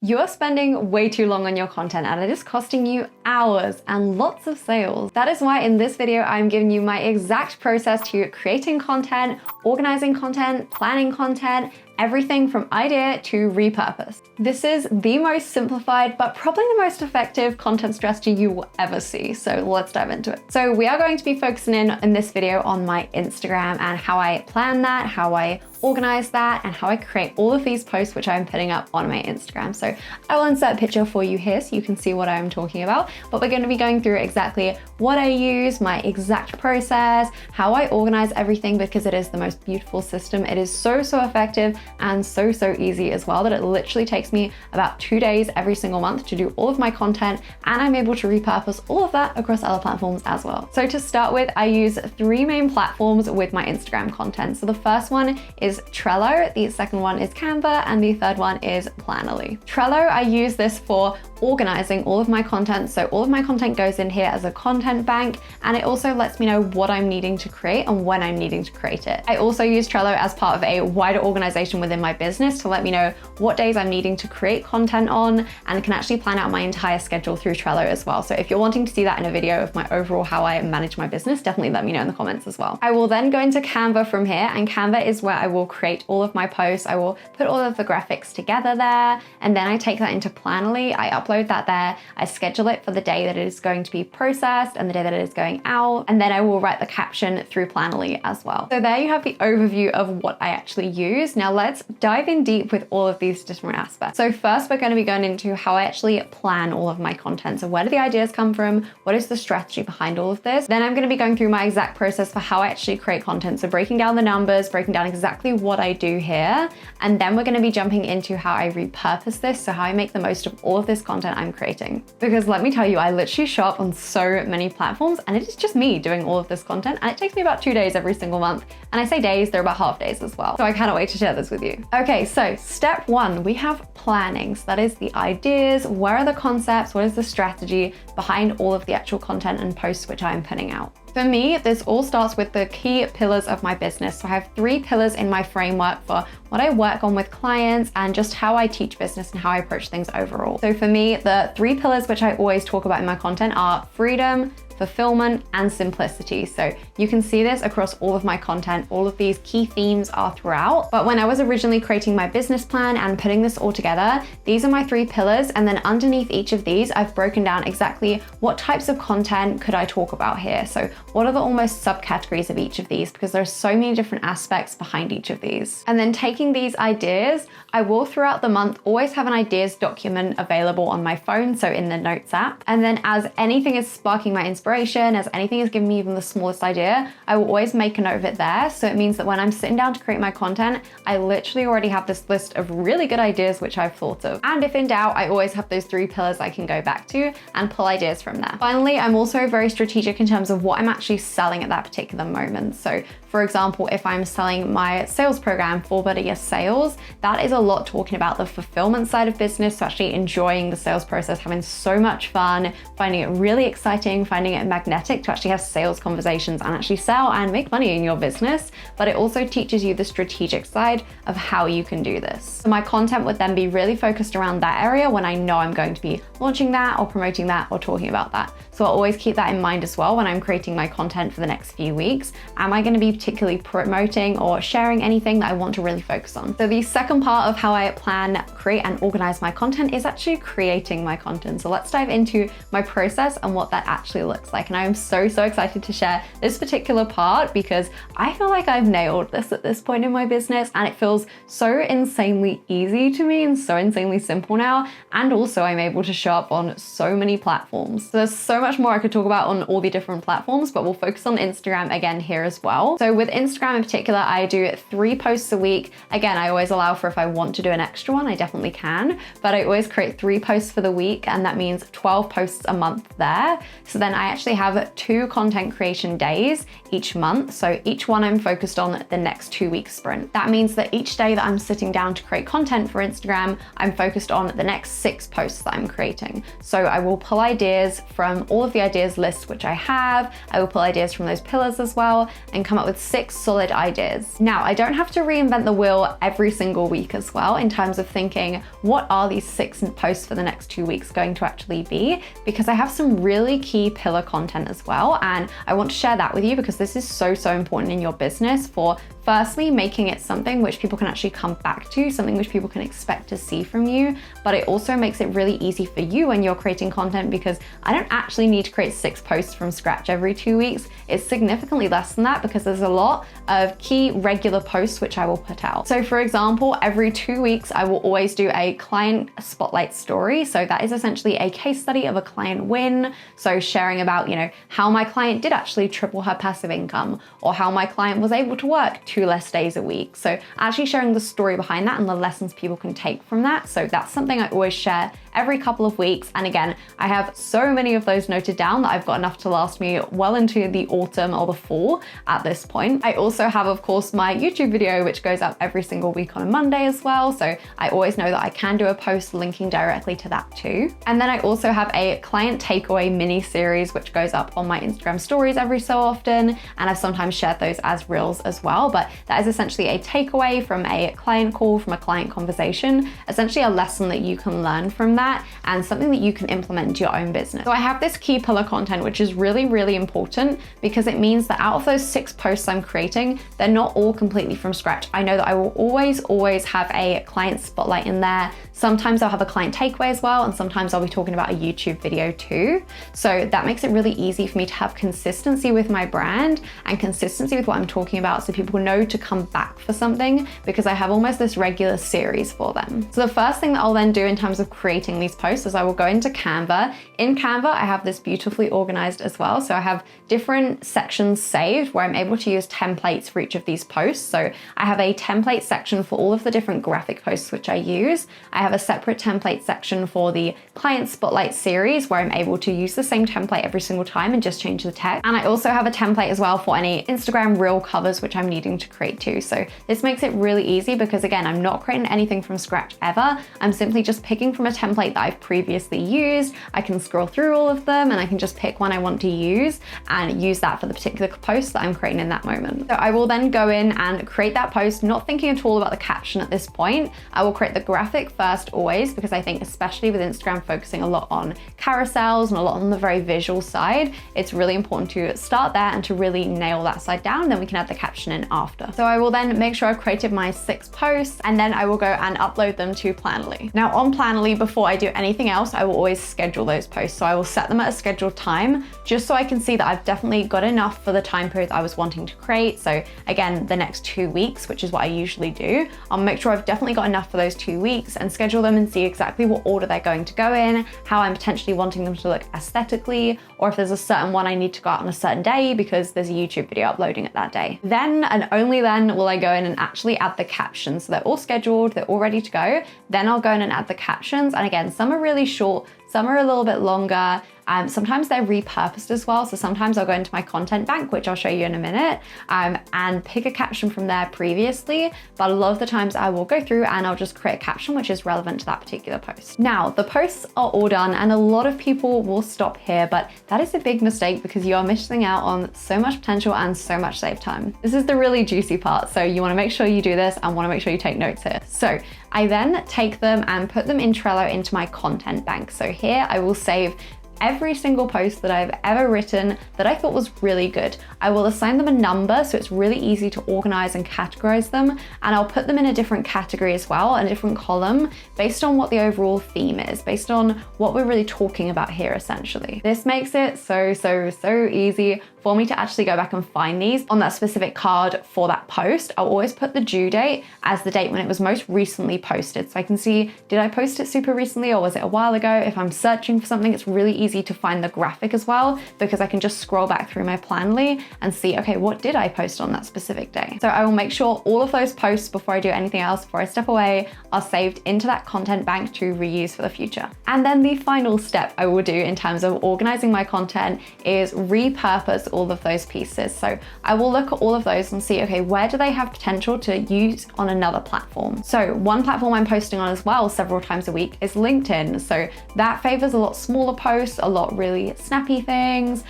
You're spending way too long on your content and it is costing you hours and lots of sales. That is why in this video, I'm giving you my exact process to creating content, organizing content, planning content, everything from idea to repurpose. This is the most simplified, but probably the most effective content strategy you will ever see. So let's dive into it. So we are going to be focusing in this video on my Instagram and how I plan that, how I organize that, and how I create all of these posts, which I'm putting up on my Instagram. So I will insert a picture for you here so you can see what I'm talking about, but we're going to be going through exactly what I use, my exact process, how I organize everything, because it is the most beautiful system. It is so effective and so easy as well that it literally takes me about 2 days every single month to do all of my content, and I'm able to repurpose all of that across other platforms as well. So to start with, I use 3 main platforms with my Instagram content. So the first one is Trello, the second one is Canva, and the third one is Planoly. Trello, I use this for organizing all of my content. So all of my content goes in here as a content bank, and it also lets me know what I'm needing to create and when I'm needing to create it. I also use Trello as part of a wider organization within my business to let me know what days I'm needing to create content on, and can actually plan out my entire schedule through Trello as well. So if you're wanting to see that in a video of my overall how I manage my business, definitely let me know in the comments as well. I will then go into Canva from here, and Canva is where I will create all of my posts. I will put all of the graphics together there, and then I take that into Planoly. I upload that there. I schedule it for the day that it is going to be processed and the day that it is going out, and then I will write the caption through Planoly as well. So there you have the overview of what I actually use. Now let's dive in deep with all of these different aspects. So first, we're going to be going into how I actually plan all of my content. So where do the ideas come from? What is the strategy behind all of this? Then I'm going to be going through my exact process for how I actually create content. So breaking down the numbers, breaking down exactly what I do here. And then we're going to be jumping into how I repurpose this. So how I make the most of all of this content I'm creating. Because let me tell you, I literally shop on so many platforms, and it is just me doing all of this content. And it takes me about 2 days every single month. And I say days, they're about half days as well. So I cannot wait to share this with you. Okay, so step 1, we have planning. So that is the ideas, where are the concepts, what is the strategy behind all of the actual content and posts which I'm putting out. For me, this all starts with the key pillars of my business. So I have 3 pillars in my framework for what I work on with clients and just how I teach business and how I approach things overall. So for me, the 3 pillars which I always talk about in my content are freedom, fulfillment, and simplicity. So you can see this across all of my content. All of these key themes are throughout. But when I was originally creating my business plan and putting this all together, these are my 3 pillars. And then underneath each of these, I've broken down exactly what types of content could I talk about here. So what are the almost subcategories of each of these? Because there's so many different aspects behind each of these. And then taking these ideas, I will throughout the month always have an ideas document available on my phone. So in the notes app. And then as anything is sparking my inspiration, as anything is giving me even the smallest idea, I will always make a note of it there. So it means that when I'm sitting down to create my content, I literally already have this list of really good ideas which I've thought of. And if in doubt, I always have those 3 pillars I can go back to and pull ideas from there. Finally, I'm also very strategic in terms of what I'm actually selling at that particular moment. So for example, if I'm selling my sales program for Better Yes Sales, that is a lot talking about the fulfillment side of business, so actually enjoying the sales process, having so much fun, finding it really exciting, finding it magnetic to actually have sales conversations and actually sell and make money in your business. But it also teaches you the strategic side of how you can do this. So my content would then be really focused around that area when I know I'm going to be launching that or promoting that or talking about that. So I'll always keep that in mind as well when I'm creating my content for the next few weeks. Am I going to be particularly promoting or sharing anything that I want to really focus on? So the second part of how I plan, create, and organize my content is actually creating my content. So let's dive into my process and what that actually looks like. And I am so excited to share this particular part because I feel like I've nailed this at this point in my business, and it feels so insanely easy to me and so insanely simple now. And also I'm able to show up on so many platforms. So there's so much more I could talk about on all the different platforms, but we'll focus on Instagram again here as well. So with Instagram in particular, I do 3 posts a week. Again, I always allow for if I want to do an extra one, I definitely can, but I always create 3 posts for the week, and that means 12 posts a month there. So then I actually have 2 content creation days each month. So each one I'm focused on the next 2-week sprint. That means that each day that I'm sitting down to create content for Instagram, I'm focused on the next 6 posts that I'm creating. So I will pull ideas from all of the ideas list which I have. I will pull ideas from those pillars as well and come up with with 6 solid ideas. Now, I don't have to reinvent the wheel every single week as well in terms of thinking, what are these 6 posts for the next 2 weeks going to actually be? Because I have some really key pillar content as well. And I want to share that with you because this is so important in your business for firstly, making it something which people can actually come back to, something which people can expect to see from you, but it also makes it really easy for you when you're creating content because I don't actually need to create 6 posts from scratch every 2 weeks. It's significantly less than that because there's a lot of key regular posts which I will put out. So for example, every 2 weeks, I will always do a client spotlight story. So that is essentially a case study of a client win. So sharing about, how my client did actually triple her passive income or how my client was able to work 2 less days a week. So actually sharing the story behind that and the lessons people can take from that. So that's something I always share every couple of weeks. And again, I have so many of those noted down that I've got enough to last me well into the autumn or the fall at this point. I also have, of course, my YouTube video, which goes up every single week on a Monday as well. So I always know that I can do a post linking directly to that too. And then I also have a client takeaway mini series, which goes up on my Instagram stories every so often. And I've sometimes shared those as reels as well. But that is essentially a takeaway from a client call, from a client conversation, essentially a lesson that you can learn from that and something that you can implement into your own business. So I have this key pillar content, which is really important because it means that out of those 6 posts I'm creating, they're not all completely from scratch. I know that I will always have a client spotlight in there. Sometimes I'll have a client takeaway as well, and sometimes I'll be talking about a YouTube video too. So that makes it really easy for me to have consistency with my brand and consistency with what I'm talking about so people know to come back for something because I have almost this regular series for them. So the first thing that I'll then do in terms of creating these posts is I will go into Canva. In Canva, I have this beautifully organized as well. So I have different sections saved where I'm able to use templates for each of these posts. So I have a template section for all of the different graphic posts which I use. I have a separate template section for the client spotlight series where I'm able to use the same template every single time and just change the text. And I also have a template as well for any Instagram reel covers which I'm needing to create too. So this makes it really easy because again, I'm not creating anything from scratch ever. I'm simply just picking from a template that I've previously used. I can scroll through all of them and I can just pick one I want to use and use that for the particular post that I'm creating in that moment. So I will then go in and create that post, not thinking at all about the caption at this point. I will create the graphic first always because I think especially with Instagram focusing a lot on carousels and a lot on the very visual side, it's really important to start there and to really nail that side down. Then we can add the caption in after. So I will then make sure I've created my 6 posts and then I will go and upload them to Planoly. Now on Planoly, before I do anything else, I will always schedule those posts. So I will set them at a scheduled time just so I can see that I've definitely got enough for the time period that I was wanting to create. So again, the next 2 weeks, which is what I usually do, I'll make sure I've definitely got enough for those 2 weeks and schedule them and see exactly what order they're going to go in, how I'm potentially wanting them to look aesthetically, or if there's a certain one I need to go out on a certain day because there's a YouTube video uploading it that day. Then and only then will I go in and actually add the captions. So they're all scheduled, they're all ready to go. Then I'll go in and add the captions. And again, some are really short, some are a little bit longer. Sometimes they're repurposed as well. So sometimes I'll go into my content bank, which I'll show you in a minute, and pick a caption from there previously. But a lot of the times I will go through and I'll just create a caption which is relevant to that particular post. Now, the posts are all done and a lot of people will stop here, but that is a big mistake because you are missing out on so much potential and so much saved time. This is the really juicy part. So you wanna make sure you do this and wanna make sure you take notes here. So I then take them and put them in Trello into my content bank. So here I will save every single post that I've ever written that I thought was really good. I will assign them a number so it's really easy to organize and categorize them, and I'll put them in a different category as well, a different column based on what the overall theme is, based on what we're really talking about here essentially. This makes it so easy for me to actually go back and find these on that specific card for that post. I'll always put the due date as the date when it was most recently posted. So I can see, did I post it super recently or was it a while ago? If I'm searching for something, it's really easy to find the graphic as well because I can just scroll back through my Planoly and see, okay, what did I post on that specific day? So I will make sure all of those posts before I do anything else, before I step away, are saved into that content bank to reuse for the future. And then the final step I will do in terms of organizing my content is repurpose repurpose all of those pieces. So I will look at all of those and see, okay, where do they have potential to use on another platform? So one platform I'm posting on as well several times a week is LinkedIn. So that favors a lot smaller posts, a lot really snappy things,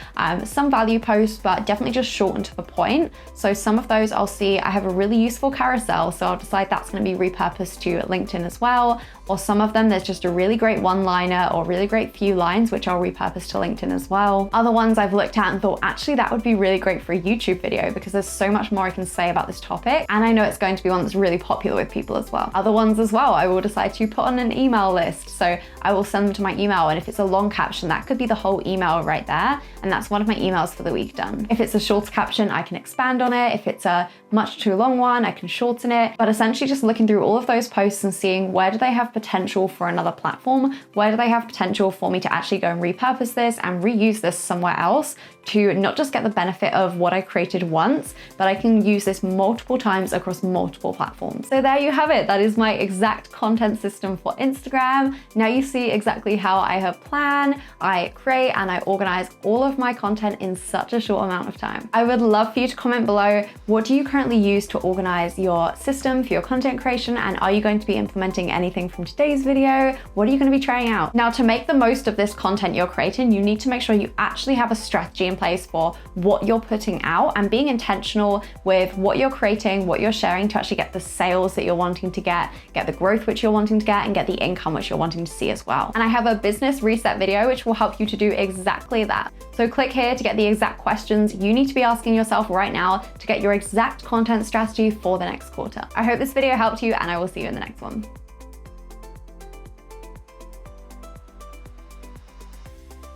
some value posts, but definitely just short and to the point. So some of those I'll see I have a really useful carousel, so I'll decide that's going to be repurposed to LinkedIn as well. Or some of them, there's just a really great one-liner or really great few lines, which I'll repurpose to LinkedIn as well. Other ones I've looked at and thought, actually, that would be really great for a YouTube video because there's so much more I can say about this topic. And I know it's going to be one that's really popular with people as well. Other ones as well, I will decide to put on an email list. So I will send them to my email. And if it's a long caption, that could be the whole email right there. And that's one of my emails for the week done. If it's a short caption, I can expand on it. If it's a much too long one, I can shorten it. But essentially just looking through all of those posts and seeing where do they have potential for another platform? Where do they have potential for me to actually go and repurpose this and reuse this somewhere else to not just get the benefit of what I created once, but I can use this multiple times across multiple platforms. So there you have it. That is my exact content system for Instagram. Now you see exactly how I have planned, I create, and I organize all of my content in such a short amount of time. I would love for you to comment below, what do you currently use to organize your system for your content creation? And are you going to be implementing anything from today's video? What are you going to be trying out? Now, to make the most of this content you're creating, you need to make sure you actually have a strategy in place for what you're putting out and being intentional with what you're creating, what you're sharing to actually get the sales that you're wanting to get the growth which you're wanting to get, and get the income which you're wanting to see as well. And I have a business reset video which will help you to do exactly that. So click here to get the exact questions you need to be asking yourself right now to get your exact content strategy for the next quarter. I hope this video helped you, and I will see you in the next one.